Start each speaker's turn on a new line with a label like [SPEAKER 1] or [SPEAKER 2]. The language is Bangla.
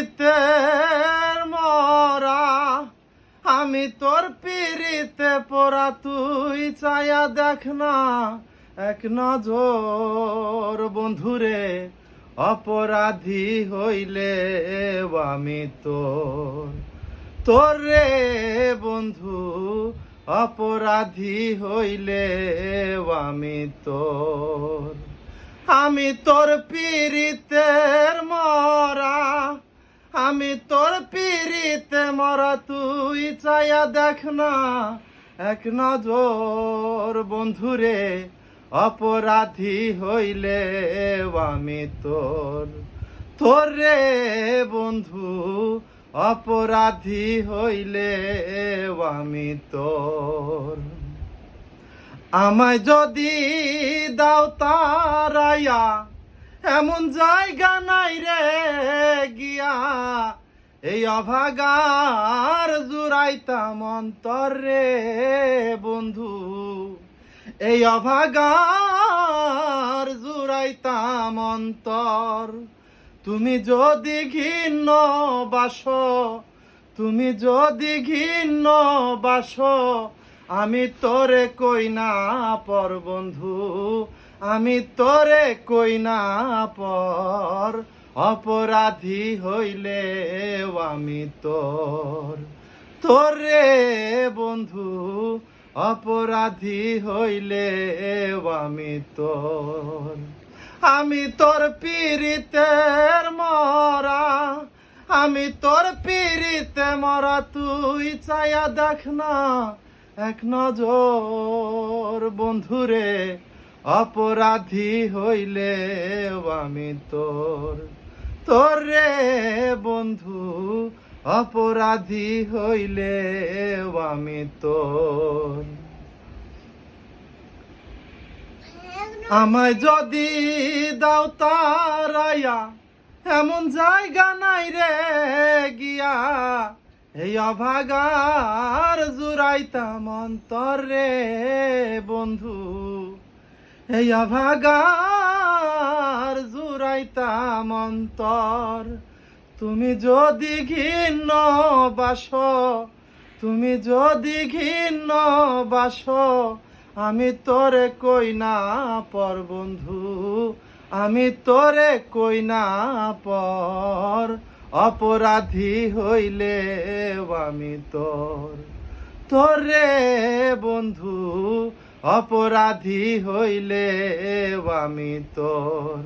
[SPEAKER 1] পিরিতের মরা, আমি তোর পিরিতে পড়া, তুই চায়া দেখ না এক নজর। বন্ধুরে অপরাধী হইলে আমি তোর রে বন্ধু, অপরাধী হইলে আমি তোর পিরিতের মরা, আমি তোর পিরিতে মরা, তুই চায়া দেখ না এক নজর। বন্ধুরে অপরাধী হইলে আমি তোর রে বন্ধু, অপরাধী হইলে আমি তোর। আমায় যদি দাও তারাইয়া, এমন জায়গা নাই রে গিয়া, এই অভাগার জুড়াইতাম অন্তর রে বন্ধু, এই অভাগার জুড়াইতাম অন্তর। তুমি যদি ঘৃণ্য বাসো, তুমি যদি ঘৃণ্য বাসো, আমি তোরে কই না পর বন্ধু, আমি তোরে কই না পর। অপরাধী হইলে আমি তোর রে বন্ধু, অপরাধী হইলে আমি তোর। আমি তোর পিরিতের মরা, আমি তোর পিরিতে মরা, তুই চায়া দেখ না এক নজর। বন্ধুরে অপরাধী হইলে আমি তোর রে বন্ধু, অপরাধী হইলে আমি তোর। আমায় যদি দাও তারাইয়া, এমন জায়গা নাই রে গিয়া, এই অভাগার জুড়াইতাম অন্তর রে বন্ধু, এই অভাগার জুড়াইতাম অন্তর। তুমি যদি ঘৃণ্য বাসো, তুমি যদি ঘৃণ্য বাসো, আমি তোরে কই না পর বন্ধু, আমি তোরে কই না পর। অপরাধী হইলে আমি তোর রে বন্ধু, অপরাধী হইলে আমি তোর।